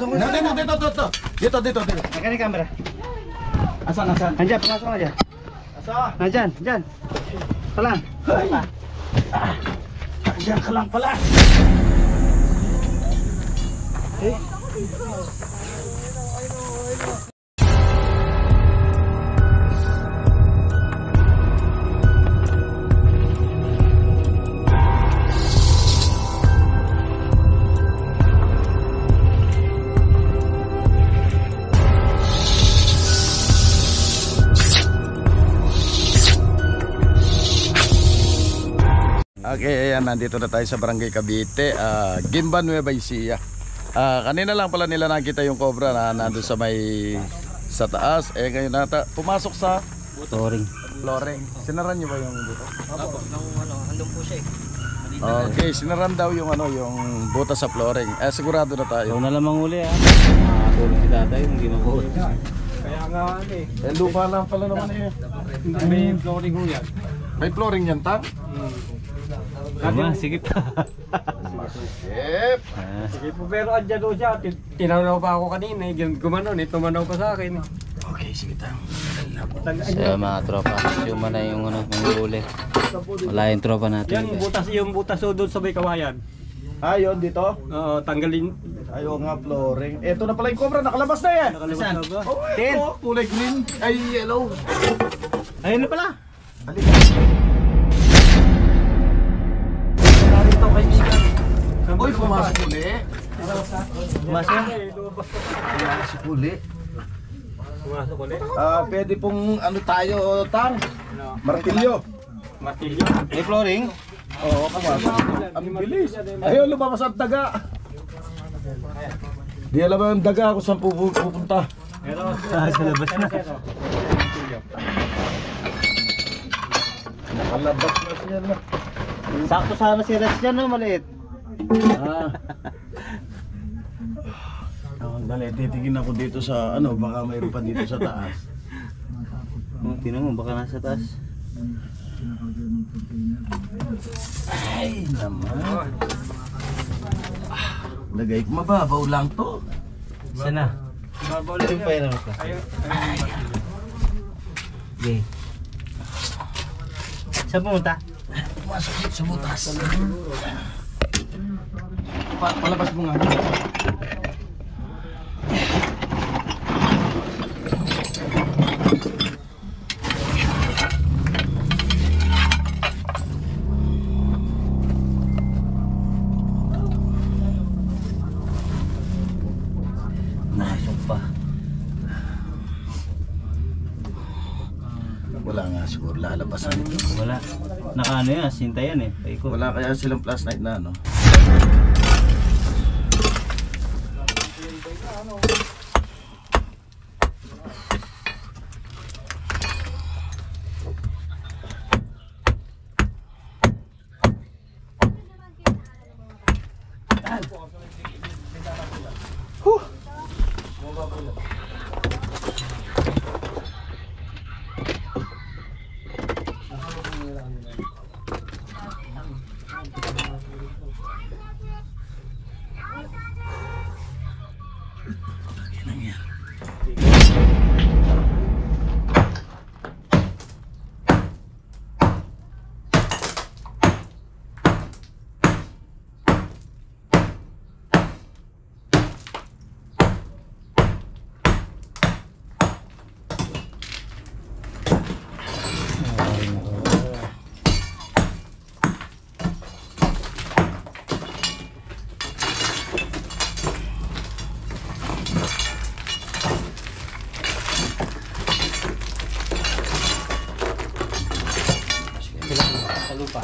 Dito. Nagkani camera. Asan? Nandiyan, pumasok ka dyan. Asan? Nandiyan, dyan. Palang. Diyan ka lang pala. Okay, ayan, nandito na tayo sa Barangay Cavite, Gimba, Nueva Ecija. Kanina lang pala nila nakita yung cobra na nandun sa taas. Ngayon nata pumasok sa flooring. Sinaran niyo ba yung dito? Opo, andun po siya Okay, sinaran daw yung butas sa flooring. Sigurado na tayo. Ikaw na lang manghuli tulog si tatay, hindi manghuli. Kaya nga Lupa lang pala naman may flooring ho yan. May flooring yan, Tang? Sige pa. Sige po, pero andyan doon siya. Tinanaw pa ako kanina. Tumanaw pa sa akin. Okay, sige, Tang. So mga tropa, yung na yung manghuli. Wala yung tropa natin. Yung butas doon sa may kawayan. Yun, dito? Oo, tanggalin. Ayaw nga, flooring. Eto na pala yung cobra, nakalabas na yan. Nakalabas na ba? Ito, kulay green. Ay, yellow. Ayun na pala. Narito kay Ikan. Uy, pumasok uli. Pumasok? Pumasok uli. Pumasok ulit. Pwede pong tayo, Tang? Martilyo. Martilyo. May flooring? Oo, pumasok. Ang bilis. Ayun, lumabas ang daga. Di alam mo yung daga kung saan pupunta. Sa labas na. Nakalabas na siya na. Sakto sana si Rex dyan, no? Maliit. Dali, titigin ako dito sa baka mayroon pa dito sa taas. Tingnan mo, baka nasa taas. Ay, naman. Lagay ko, mababaw lang to. Sana? Ito pa yun ka. Okay. Saan pumunta? Pumasok dito sa butas. Palabas mo nga. Nakasok pa. Wala nga siguro lalabasan ito. Wala. Nakaano yan, sinta yan eh. Paikot. Wala kaya silang flashlight na Sa lupa.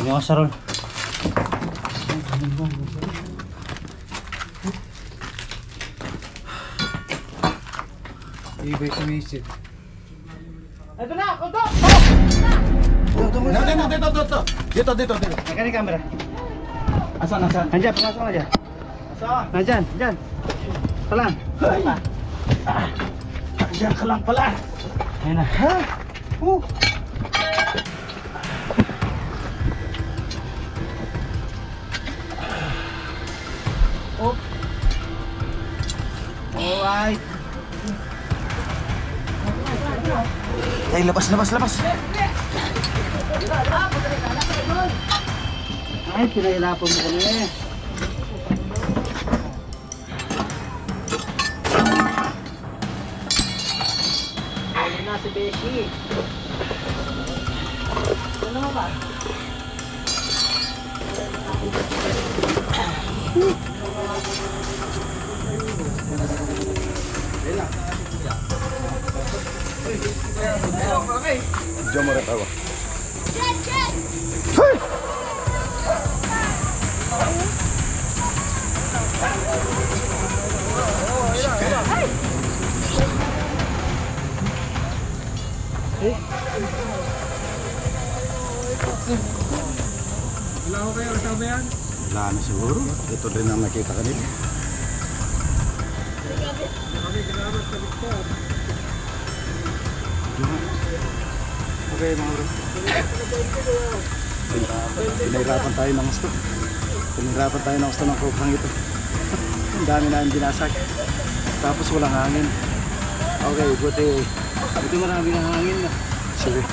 Yung kasarol. Ibig sumisid. Ito na, kuto! Dito. Nagkani camera. Asan? Nandiyan, pumasok na dyan. Asan? Nandiyan. Talan. Diyan ka lang pala. Ayun na. Ha? Oh. Alright. Ay, labas. Ay, pinahirapan mo kami. Ayun na si Becky. Ano mo ba? Diyan mo rin tawa. Wala ko kayo kasama yan? Wala na siguro. Ito din ang nakita kanina. Kami kasama sa Victor. Okay mga bro. Pinahirapan tayo ng gusto. Ng kobrang ito. Ang dami na yung binasag. Tapos walang hangin. Okay, buti marami ng hangin na. Sige.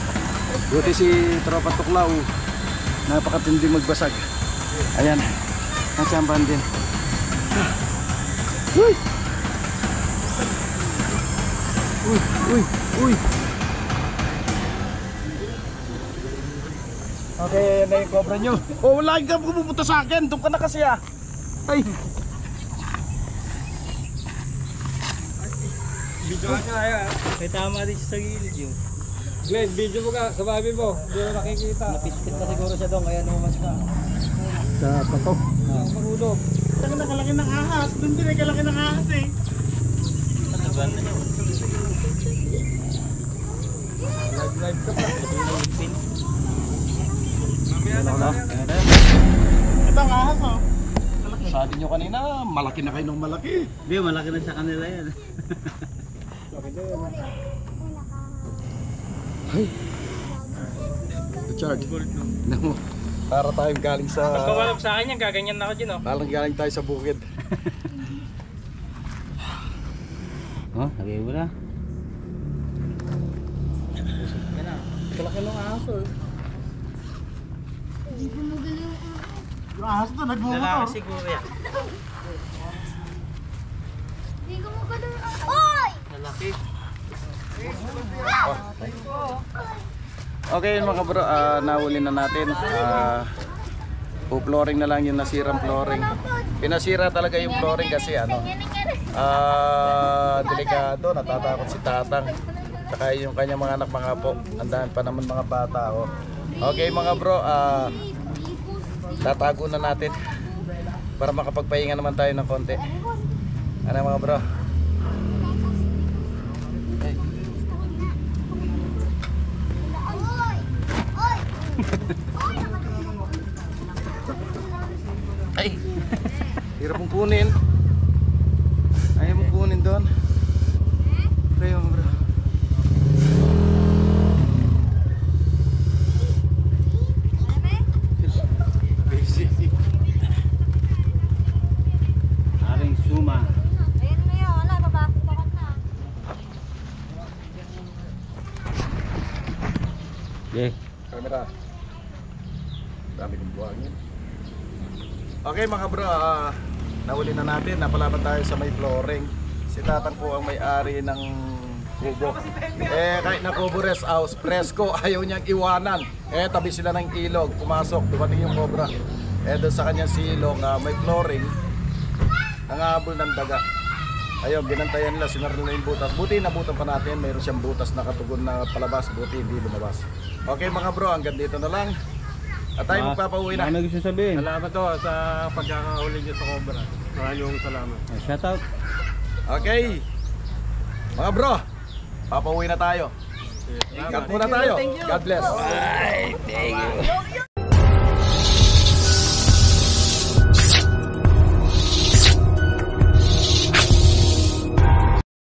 Buti si Tropa Tuklaw. Napakatindi magbasag. Ayan. Natsambahan din. Uy! Okay, ayan na yung cobra nyo. Oh, lagi ka pupunta sa akin. Doon ka na kasi ah. Ay. Video ka kaya. May tama din siya sa gilid yun. Glenn, video mo ka sa babi mo. Hindi mo nakikita. Napispit na siguro siya doon, kaya numas ka. Sa pato. Ang mahulog. Saka nakalaki ng ahas, doon din ay kalaki ng ahas eh. Pataban na yun. Live ka pa. Ito ang ahas oh. Sabi nyo kanina, malaki na kayo ng malaki. Hindi, malaki na sa kanila yan. Richard. No. Para tayong galing sa... Pagkawalap sa akin yan, gaganyan na ako dyan oh. Parang galing tayo sa bukid. Oh, lagay mo na. Kalaki ng ahas oh. Yung ahas to, nagbumo to. Lalaki siguro yan. Oy! Lalaki. Okay mga bro, nahuli na natin. Flooring na lang yung nasirang flooring. Pinasira talaga yung flooring kasi ano, delikado, natatakot si Tatang. Saka yung kanyang mga anak, mga apo. Andahan pa naman mga bata. Oh. Okay mga bro, tatago na natin para makapagpahinga naman tayo ng konti. Ano mga bro? Ay! Hirap mong kunin. Ayaw mong kunin doon. Ayaw mo bro. Aring suma. Ayun na yun, wala, babasok na. Okay. Camera. Dami kong buhangin. Okay mga bro, nahuli na natin. Napalaban tayo sa may flooring. Si Tatang po ang may-ari ng kubo. Kahit na kubo rest house, presko, ayaw niyang iwanan. Tabi sila ng ilog, pumasok, dumating yung cobra. Doon sa kanyang silong, may flooring, nangahabol ng daga. Ayun, binantayan nila, sinarno na yung butas. Buti nabutan pa natin, mayroon siyang butas na katugon na palabas. Buti hindi lumabas. Okay mga bro, hanggang dito na lang. At tayo magpapauwi na. May gusto sabihin. Salamat to sa pagkakahuli niyo sa Cobra. Maraming salamat. Shout out. Okay. Mga bro, papauwi na tayo. Cut muna tayo. God bless. Ay, thank you.